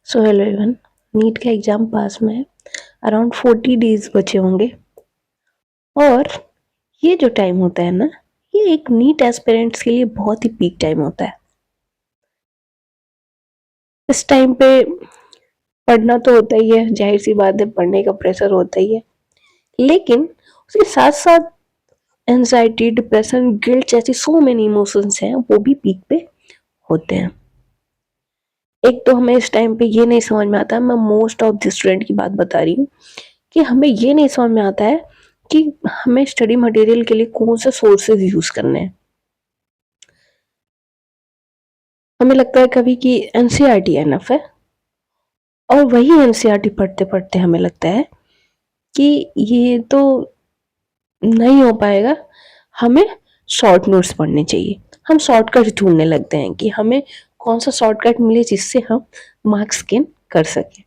So hello everyone, NEET का exam पास में है। अराउंड 40 डेज बचे होंगे। और ये जो टाइम होता है ना, ये एक नीट एस्पिरेंट्स के लिए बहुत ही पीक टाइम होता है। इस टाइम पे पढ़ना तो होता ही है, जाहिर सी बात है, पढ़ने का प्रेशर होता ही है, लेकिन उसके साथ साथ एंजाइटी, डिप्रेशन, गिल्ट जैसी सो मेनी इमोशंस हैं, वो भी पीक पे होते हैं। एक तो हमें इस टाइम पे ये नहीं समझ में आता, मैं मोस्ट ऑफ द स्टूडेंट की बात बता रही हूँ, कि हमें ये नहीं समझ में आता है कि हमें स्टडी मटेरियल के लिए कौन से सोर्सेज यूज करने हैं। हमें लगता है कभी कि एनसीईआरटी एनफ है, और वही एनसीईआरटी पढ़ते पढ़ते हमें लगता है कि ये तो नहीं हो पाएगा, हमें शॉर्ट नोट्स पढ़ने चाहिए। हम शॉर्टकट ढूंढने लगते हैं कि हमें कौन सा शॉर्टकट मिले जिससे हम मार्क्स गेन कर सकें।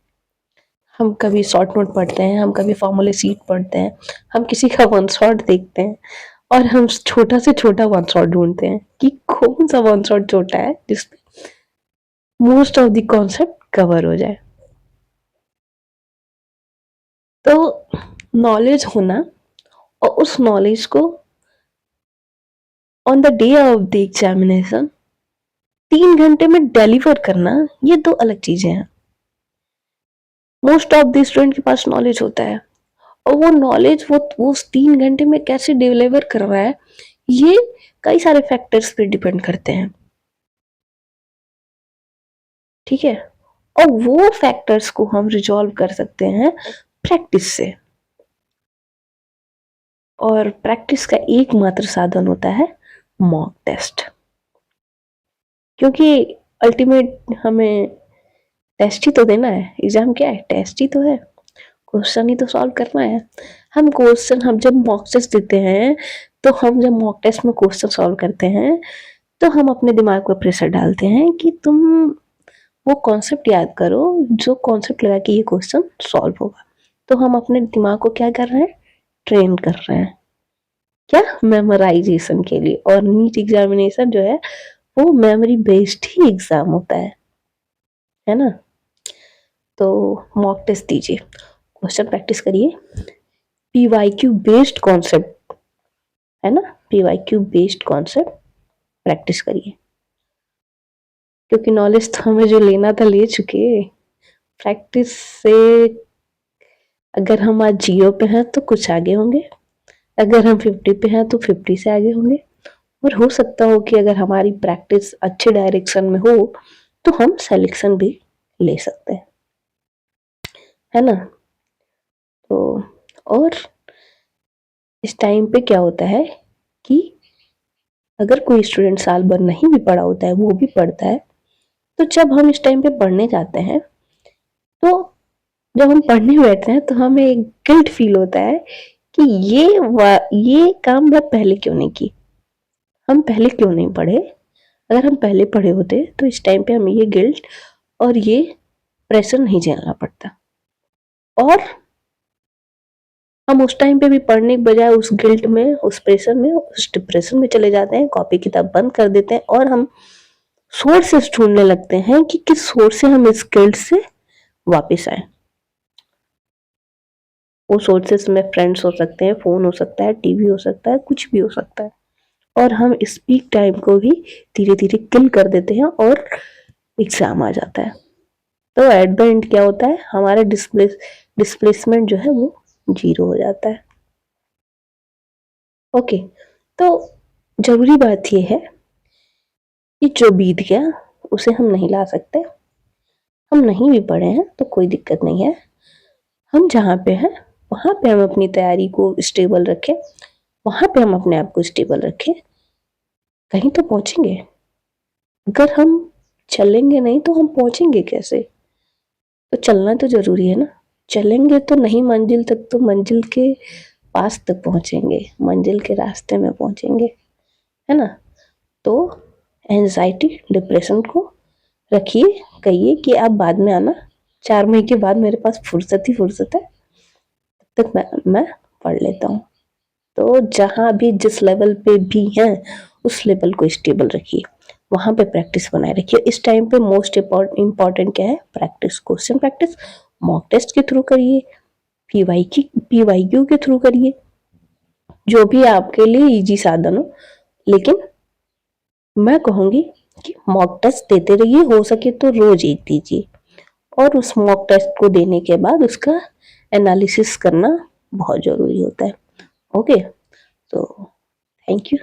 हम कभी शॉर्ट नोट पढ़ते हैं, हम कभी फॉर्मूले सीट पढ़ते हैं, हम किसी का वन शॉट देखते हैं, और हम छोटा से छोटा वन शॉट ढूंढते हैं कि कौन सा वन शॉट छोटा है जिसमें most of the concept cover हो जाए। तो नॉलेज होना और उस नॉलेज को on the day of the examination 3 घंटे में डिलीवर करना, ये दो अलग चीजें हैं। मोस्ट ऑफ द स्टूडेंट के पास नॉलेज होता है, और वो नॉलेज वो उस 3 घंटे में कैसे डिलीवर कर रहा है, ये कई सारे फैक्टर्स पे डिपेंड करते हैं। ठीक है, और वो फैक्टर्स को हम रिजॉल्व कर सकते हैं प्रैक्टिस से, और प्रैक्टिस का एकमात्र साधन होता है मॉक टेस्ट। क्योंकि अल्टीमेट हमें टेस्ट ही तो देना है, एग्जाम क्या है, टेस्ट ही तो है, क्वेश्चन ही तो सॉल्व करना है। हम जब मॉक टेस्ट देते हैं, तो हम जब मॉक टेस्ट में क्वेश्चन सॉल्व करते हैं, तो हम अपने दिमाग पर प्रेशर डालते हैं कि तुम वो कॉन्सेप्ट याद करो जो कॉन्सेप्ट लगा कि ये क्वेश्चन सॉल्व होगा। तो हम अपने दिमाग को क्या कर रहे हैं, ट्रेन कर रहे हैं, क्या, मेमोराइजेशन के लिए। और नीट एग्जामिनेशन जो है वो मेमोरी बेस्ड ही एग्जाम होता है ना। तो मॉक टेस्ट दीजिए, क्वेश्चन प्रैक्टिस करिए, पीवाईक्यू बेस्ड कॉन्सेप्ट है ना, पीवाईक्यू बेस्ड कॉन्सेप्ट प्रैक्टिस करिए। क्योंकि नॉलेज तो हमें जो लेना था ले चुके, प्रैक्टिस से अगर हम आज 0 पे हैं तो कुछ आगे होंगे, अगर हम 50 पे हैं तो 50 से आगे होंगे, और हो सकता हो कि अगर हमारी प्रैक्टिस अच्छे डायरेक्शन में हो तो हम सिलेक्शन भी ले सकते हैं, है ना। तो और इस टाइम पे क्या होता है कि अगर कोई स्टूडेंट साल भर नहीं भी पढ़ा होता है, वो भी पढ़ता है, तो जब हम इस टाइम पे पढ़ने जाते हैं, तो जब हम पढ़ने बैठते हैं तो हमें एक गिल्ट फील होता है कि ये काम मैं पहले क्यों नहीं की, हम पहले क्यों नहीं पढ़े। अगर हम पहले पढ़े होते तो इस टाइम पे हमें ये गिल्ट और ये प्रेशर नहीं झेलना पड़ता, और हम उस टाइम पे भी पढ़ने के बजाय उस गिल्ट में, उस प्रेशर में, उस डिप्रेशन में चले जाते हैं, कॉपी किताब बंद कर देते हैं, और हम सोर्सेस ढूंढने लगते हैं कि किस सोर्स से हम इस गिल्ट से वापस आए। वो सोर्सेस में फ्रेंड्स हो सकते हैं, फोन हो सकता है, टीवी हो सकता है, कुछ भी हो सकता है, और हम इस पीक टाइम को भी धीरे धीरे किल कर देते हैं, और एग्जाम आ जाता है। तो एट द एंड क्या होता है, हमारा डिस्प्लेसमेंट जो है वो 0 हो जाता है। ओके, तो जरूरी बात यह है कि जो बीत गया उसे हम नहीं ला सकते। हम नहीं भी पढ़े हैं तो कोई दिक्कत नहीं है, हम जहाँ पे हैं वहां पे हम अपनी तैयारी को स्टेबल रखें, वहां पे हम अपने आप को स्टेबल रखें, कहीं तो पहुंचेंगे। अगर हम चलेंगे नहीं तो हम पहुंचेंगे कैसे। तो चलना तो जरूरी है ना, चलेंगे तो नहीं मंजिल तक, तो मंजिल के पास तक पहुंचेंगे, मंजिल के रास्ते में पहुंचेंगे, है ना। तो एंजाइटी, डिप्रेशन को रखिए, कहिए कि आप बाद में आना, 4 महीने के बाद मेरे पास फुर्सत ही फुर्सत है, तब तक मैं पढ़ लेता हूँ। तो जहां भी जिस लेवल पे भी हैं उस लेवल को स्टेबल रखिए, वहां पे प्रैक्टिस बनाए रखिए। इस टाइम पे मोस्ट इम्पॉर्टेंट क्या है? Practice, question practice mock test के थ्रू करिए, पीवाईक्यू के थ्रू करिए, जो भी आपके लिए इजी साधन हो। लेकिन मैं कहूंगी कि मॉक टेस्ट देते रहिए, हो सके तो रोज एक दीजिए, और उस मॉक टेस्ट को देने के बाद उसका एनालिसिस करना बहुत जरूरी होता है। ओके, तो थैंक यू।